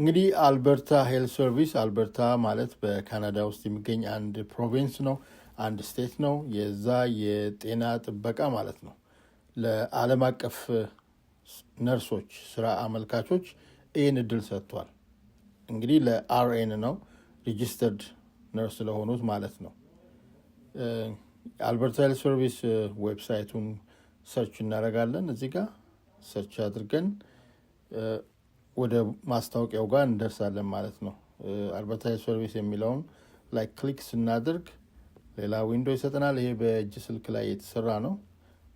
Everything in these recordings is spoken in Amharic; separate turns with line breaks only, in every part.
እንግዲህ አልበርታ ሄልት ሰርቪስ አልበርታ ማለት በካናዳ ውስጥ የሚገኝ አንድ ፕሮቪንስ ነው፣ አንድ ስቴት ነው። የዛ የጤና ጥበቃ ማለት ነው። ለዓለም አቀፍ ነርሶች ስራ አመልካቾች ይህን እድል ሰጥቷል። እንግዲህ ለአርኤን ነው ሬጂስተርድ ነርስ ለሆኑት ማለት ነው። አልበርታ ሄልት ሰርቪስ ዌብሳይቱን ሰርች እናደርጋለን። እዚህ ጋር ሰርች አድርገን ወደ ማስታወቂያው ጋር እንደርሳለን ማለት ነው። አልበርታ ሄልት ሰርቪስ የሚለውን ላይ ክሊክ ስናደርግ ሌላ ዊንዶ ይሰጠናል። ይሄ በእጅ ስልክ ላይ የተሰራ ነው።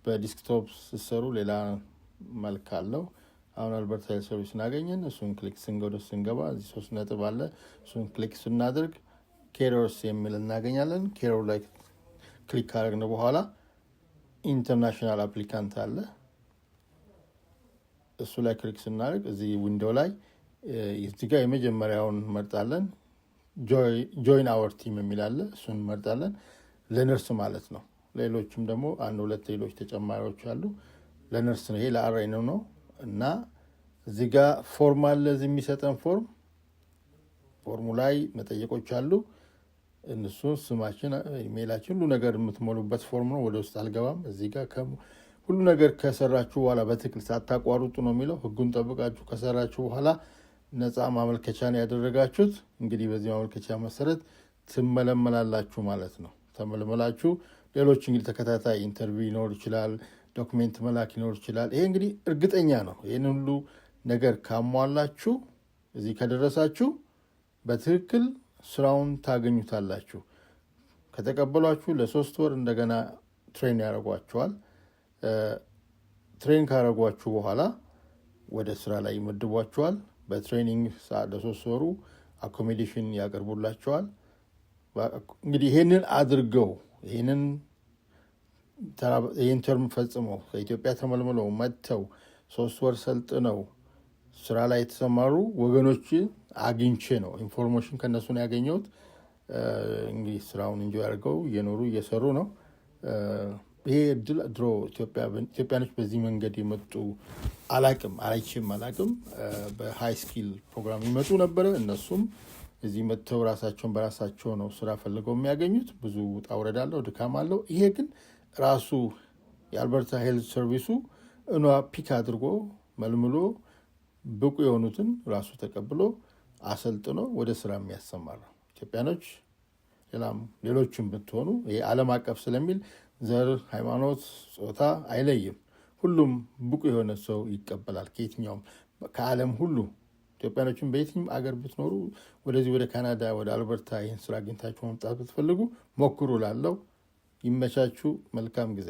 በዲስክቶፕ ሲሰሩ ሌላ መልክ አለው። አሁን አልበርታ ሄልት ሰርቪስ እናገኘን። እሱን ክሊክ ስንገባ እዚህ 3 ነጥብ አለ። እሱን ክሊክ ስናደርግ ኬሮስ የሚል እናገኛለን። ኬሮ ላይ ክሊክ ካደረግን በኋላ ኢንተርናሽናል አፕሊካንት አለ። እሱ ላይ ክሊክ ስናደርግ እዚህ ዊንዶው ላይ እዚህ ጋር የመጀመሪያውን መርጣለን። ጆይን አወር ቲም የሚል አለ። እሱን መርጣለን። ለነርስ ማለት ነው። ሌሎችም ደግሞ 1-2 ሌሎች ተጨማሪዎች አሉ። ለነርስ ነው። ይሄ ለአርኤን ነው እና እዚህ ጋር ፎርም አለ። እዚህ የሚሰጠን ፎርሙ ላይ መጠየቆች አሉ። እነሱ ስማችን፣ ኢሜይላችን፣ ሁሉ ነገር የምትሞሉበት ፎርም ነው። ወደ ውስጥ አልገባም። እዚህ ጋር ሁሉ ነገር ከሰራችሁ በኋላ በትክክል ሳታቋርጡ ነው የሚለው። ህጉን ጠብቃችሁ ከሰራችሁ በኋላ ነፃ ማመልከቻ ነው ያደረጋችሁት። እንግዲህ በዚህ ማመልከቻ መሰረት ትመለመላላችሁ ማለት ነው። ተመልመላችሁ ሌሎች እንግዲህ ተከታታይ ኢንተርቪው ይኖር ይችላል፣ ዶክሜንት መላክ ይኖር ይችላል። ይሄ እንግዲህ እርግጠኛ ነው። ይህን ሁሉ ነገር ካሟላችሁ እዚህ ከደረሳችሁ በትክክል ስራውን ታገኙታላችሁ። ከተቀበሏችሁ ለ3 ወር እንደገና ትሬን ያደርጓችኋል። ትሬን ካደረጓችሁ በኋላ ወደ ስራ ላይ ይመድቧችኋል። በትሬኒንግ ሰዓት ለ3 ወሩ አኮሞዴሽን ያቀርቡላችኋል። እንግዲህ ይህንን አድርገው ይህን ተርም ፈጽመው ከኢትዮጵያ ተመልምለው መጥተው 3 ወር ሰልጥነው ስራ ላይ የተሰማሩ ወገኖች አግኝቼ ነው ኢንፎርሜሽን ከነሱ ነው ያገኘሁት። እንግዲህ ስራውን እንጆ ያደርገው እየኖሩ እየሰሩ ነው። ይሄ እድል ድሮ ኢትዮጵያኖች በዚህ መንገድ የመጡ አላቅም። በሃይ ስኪል ፕሮግራም ይመጡ ነበረ። እነሱም እዚህ መጥተው ራሳቸውን በራሳቸው ነው ስራ ፈልገው የሚያገኙት። ብዙ ውጣ ውረድ አለው፣ ድካም አለው። ይሄ ግን ራሱ የአልበርታ ሄልት ሰርቪሱ ፒክ አድርጎ መልምሎ ብቁ የሆኑትን ራሱ ተቀብሎ አሰልጥኖ ወደ ስራ የሚያሰማራ ኢትዮጵያኖች፣ ሌሎችም ብትሆኑ ይሄ ዓለም አቀፍ ስለሚል ዘር፣ ሃይማኖት፣ ጾታ አይለይም። ሁሉም ብቁ የሆነ ሰው ይቀበላል። ከየትኛውም ከዓለም ሁሉ ኢትዮጵያኖችን በየትኛውም አገር ብትኖሩ ወደዚህ ወደ ካናዳ ወደ አልበርታ ይህን ስራ አግኝታችሁ መምጣት ብትፈልጉ ሞክሩ። ላለው ይመቻችሁ። መልካም ጊዜ